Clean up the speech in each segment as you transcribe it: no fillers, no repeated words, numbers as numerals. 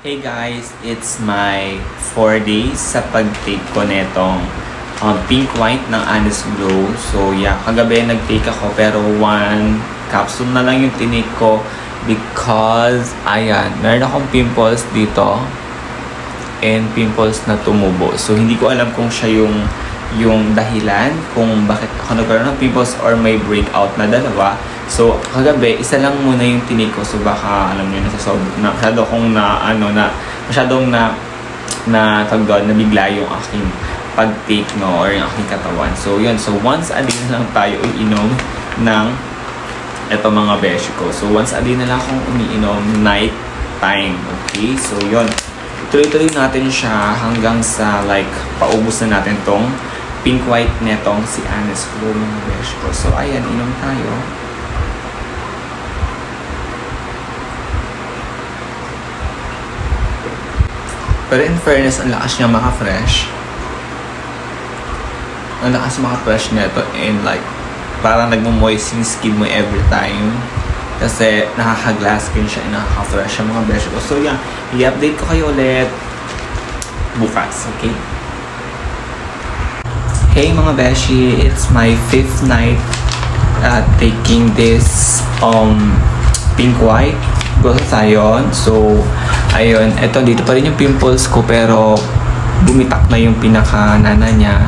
Hey guys, it's my 4 days sa pag-take ko netong pink white ng Honest Glow. So yeah, kagabi nag-take ako pero 1 capsule na lang yung tinake ko because ayan, meron akong pimples dito and pimples na tumubo. So hindi ko alam kung siya yung dahilan kung bakit ako nagkaroon ng pimples or may breakout na dalawa. So, kagabi, isa lang muna yung tinik ko. So, baka, alam nyo, masyadong nabigla yung aking pag-take, no, or yung aking katawan. So, yun. So, once a day na lang tayo umiinom ng eto mga beshi ko. So, once a day na lang akong umiinom night time. Okay? So, yun. Tuloy-tuloy natin siya hanggang sa, like, paubos na natin tong pink white netong si Honest Glow mga beshi ko. So, ayan, inom tayo. Pero in fairness, ang lakas niya maka-fresh. Ang lakas maka-fresh nito and like, parang nagmo-moist yung skin mo every time. Kasi nakaka-glass skin siya and nakaka-fresh yung mga beshi ko. So yeah, i-update ko kayo ulit bukas, okay? Hey mga beshi, it's my 5th night taking this pink white glutathione. So ayun, eto dito pa rin yung pimples ko pero bumitak na yung pinaka-nana niya.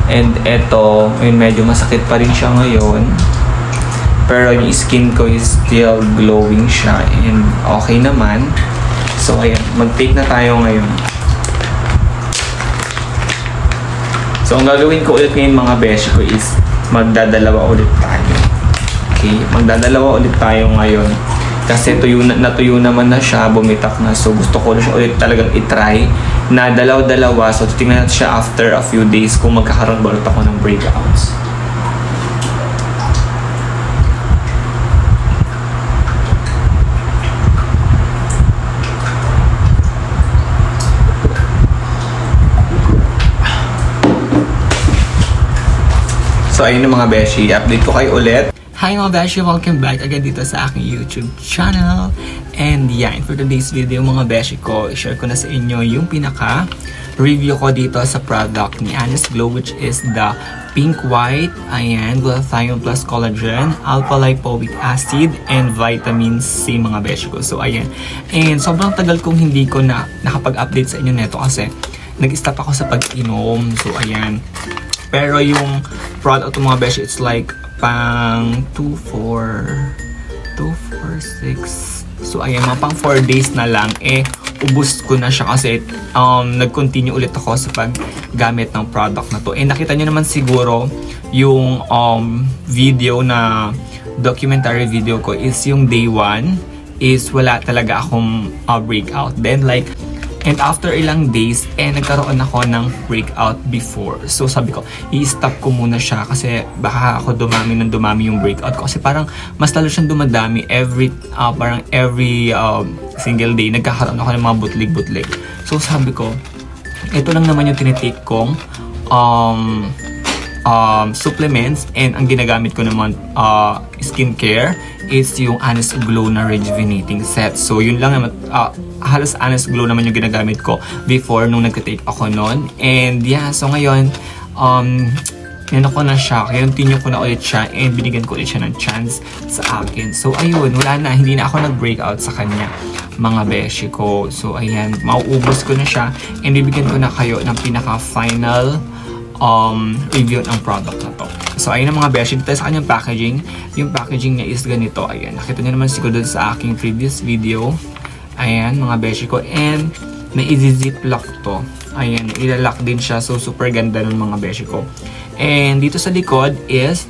And eto, yun, medyo masakit pa rin siya ngayon. Pero yung skin ko is still glowing siya and okay naman. So ayun, mag-take na tayo ngayon. So ang gagawin ko ulit ngayon mga beshi ko is magdadalawa ulit tayo. Okay, magdadalawa ulit tayo ngayon. Kasi natuyo naman na siya, bumitak na. So, gusto ko na siya ulit talagang itry na dalaw-dalawa. So, titingnan natin siya after a few days kung magkakaroon ba ulit ako ng breakouts. So, ayun na mga beshi. Update ko kayo ulit. Hi mga beshi! Welcome back again dito sa aking YouTube channel. And yeah, for today's video mga beshi ko, i-share ko na sa inyo yung pinaka-review ko dito sa product ni Honest Glow, which is the Pink White, ayan, Glutathione plus Collagen, Alpha-Lipoic Acid, and Vitamin C mga beshi ko. So ayan, and sobrang tagal kong hindi ko na nakapag-update sa inyo neto kasi nag-stop ako sa pag-inom. So ayan, pero yung product ng mga beshi, it's like pang 2, 4, 6. So ayan, mga pang 4 days na lang ubos ko na siya kasi nag-continue ulit ako sa paggamit ng product na to. And nakita nyo naman siguro yung video na documentary video ko is yung day 1 is wala talaga akong breakout. Then like, and after ilang days, nagkaroon ako ng breakout before. So sabi ko, i-stop ko muna siya kasi baka ako dumami yung breakout ko. Kasi parang mas lalo siyang dumadami every single day. Nagkakaroon ako ng mga butlig-butlig. So sabi ko, ito lang naman yung tinitake kong supplements, and ang ginagamit ko naman skincare is yung Honest Glow na rejuvenating set. So yun lang naman, halos Honest Glow naman yung ginagamit ko before nung nagka-take ako noon. And yeah, so ngayon ko na siya, continue ko na ulit siya and binigyan ko ulit siya ng chance sa akin. So ayun, wala na, hindi na ako nag-breakout sa kanya mga beshi ko. So ayan, mauubos ko na siya and bibigyan ko na kayo ng pinaka-final review ng product na to. So ayun ang mga beshi, dito sa kanyang packaging. Yung packaging niya is ganito. Ayan, nakita niyo naman siguro dun sa aking previous video. Ayan mga beshi ko, and may i-ziplock to. Ayan, ilalock din siya. So super ganda ng mga beshi ko. And dito sa likod is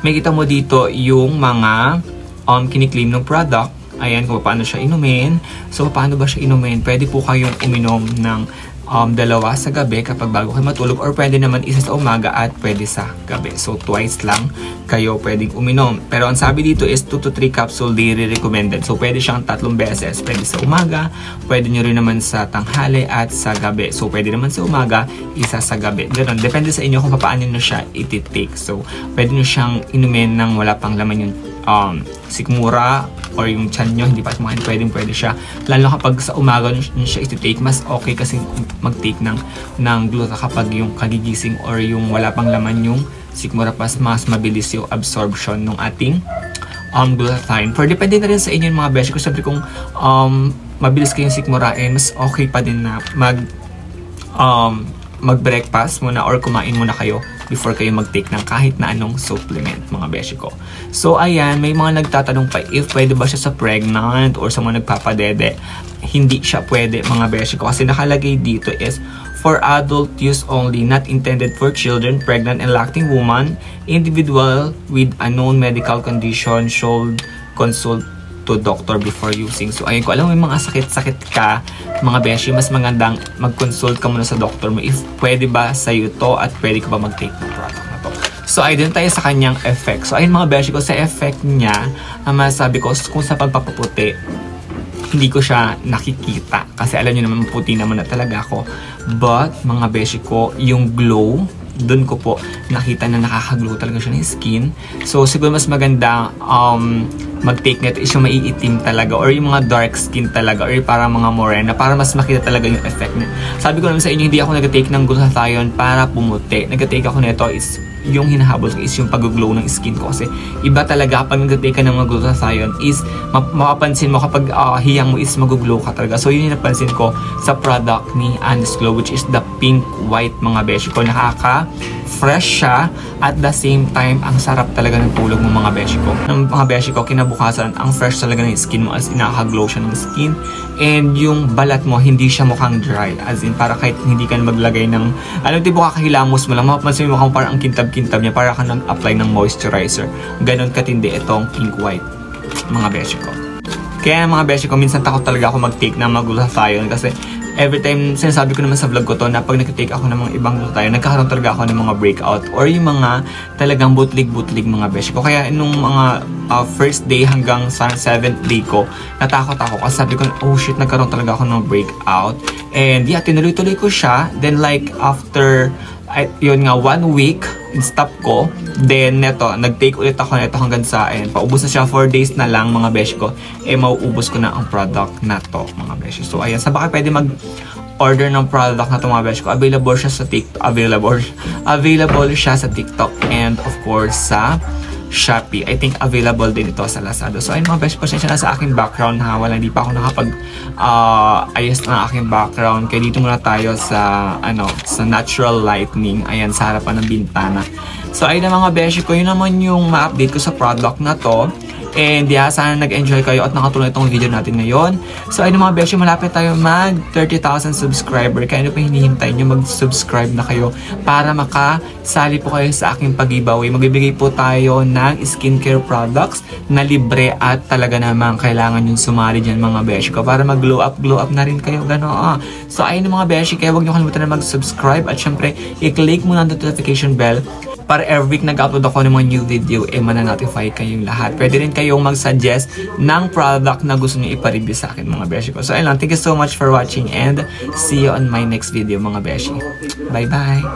may kita mo dito yung mga kiniklaim ng product. Ayan, kung paano siya inumin. So paano ba siya inumin? Pwede po kayong uminom ng dalawa sa gabi kapag bago kayo matulog, or pwede naman isa sa umaga at pwede sa gabi. So twice lang kayo pwedeng uminom. Pero ang sabi dito is 2 to 3 capsule daily recommended. So pwede siyang 3 beses. Pwede sa umaga, pwede nyo rin naman sa tanghali at sa gabi. So pwede naman sa umaga, isa sa gabi. Ganun, depende sa inyo kung paano nyo siya iti-take. So pwede nyo siyang inumin nang wala pang laman yung sikmura or yung tiyan nyo, hindi pa kumain, pwede siya. Lalo kapag sa umaga nyo siya iti-take, mas okay kasi mag-take ng gluta kapag yung kagigising or yung wala pang laman yung sikmura, mas mabilis yung absorption ng ating glutathione. For depende na rin sa inyo mga beshi ko. Siyempre kung mabilis kayong sikmurain, mas okay pa din na mag-breakfast muna or kumain muna kayo before kayo mag-take ng kahit na anong supplement mga beshi ko. So ayan, may mga nagtatanong pa if pwede ba siya sa pregnant or sa mga nagpapadede. Hindi siya pwede mga beshi ko kasi nakalagay dito is for adult use only, not intended for children, pregnant and lacting woman, individual with a known medical condition should consult to doctor before using. So ayun ko, alam mo may mga sakit-sakit ka mga beshi, mas magandang mag-consult ka muna sa doctor mo if pwede ba sa'yo to at pwede ka ba mag-take ng product na to. So ayun tayo sa kanyang effect. So ayun mga beshi ko, sa effect niya, masabi ko kung sa pagpapaputi, hindi ko siya nakikita kasi alam niyo naman puti naman na talaga ako. But mga beshi ko, yung glow, doon ko po nakita na nakaka-glow talaga siya ng skin. So siguro mas maganda mag-take nito is yung maiitim talaga or yung mga dark skin talaga or parang mga morena para mas makita talaga yung effect niya. Sabi ko naman sa inyo, hindi ako nag-take ng glutathione para pumuti. Nag-take ako nito is yung hinahabol ko is yung pag-glow ng skin ko kasi iba talaga kapag nag-take ka ng mga glutathione is mapapansin mo kapag hiyang mo is mag-glow ka talaga. So yun yung napansin ko sa product ni Honest Glow, which is the pink white mga beshi ko. Nakaka-fresh siya at the same time ang sarap talaga ng tulog mo mga beshi ko. Ng mga beshi ko, kinabukasan ang fresh talaga ng skin mo as nakaka-glow siya ng skin and yung balat mo hindi siya mukhang dry, as in para kahit hindi ka maglagay ng tipo kakahilamos mo lang, mapapansin mo mukhang parang ang kintab-kintab niya para ka nag-apply ng moisturizer. Ganon katindi itong pink white mga beshi ko. Kaya mga beshi ko, minsan takot talaga ako mag-take ng mga glutathione kasi every time, sinasabi ko naman sa vlog ko to na pag nag-take ako ng mga ibang glutathione, nagkakaroon talaga ako ng mga breakout or yung mga talagang butlig-butlig mga beshi ko. Kaya nung mga first day hanggang sa 7th day ko, natakot ako kasi sabi ko, oh shit, nagkaroon talaga ako ng breakout. And yeah, tinuloy-tuloy ko siya. Then like after yun nga 1 week stop ko, then neto nag-take ulit ako neto hanggang sa paubos na siya 4 days na lang mga beshi ko, mauubos ko na ang product na to mga beshi. So ayan, sa baka pwede mag order ng product na to mga beshi ko, available siya sa TikTok, available siya sa TikTok and of course sa Shopee. I think available din ito sa Lazada. So ayun mga beshi, pasensya na sa aking background ha, hindi pa ako nakapag ayos na aking background. Kaya dito muna tayo sa sa natural lighting. Ayan, sa harapan ng bintana. So ayun na mga beshi ko, yun naman yung ma-update ko sa product na to. And yeah, sana nag-enjoy kayo at nakatulong itong video natin ngayon. So ayun mga beshi, malapit tayo mag 30,000 subscriber. Kaya ano pa hinihintay nyo, mag-subscribe na kayo para makasali po kayo sa aking pag-giveaway. Magbibigay po tayo ng skincare products na libre at talaga naman kailangan yung sumali dyan mga beshi ko para mag-glow up na rin kayo. Gano'n. So ayun mga beshi, kaya huwag nyo kalimutan na mag-subscribe at syempre i-click mo na ang notification bell para every week nag-upload ako ng mga new video, mananotify kayong lahat. Pwede rin kayong mag-suggest ng product na gusto nyo ipa-review sa akin mga beshi ko. So ayun lang, thank you so much for watching and see you on my next video mga beshi. Bye bye!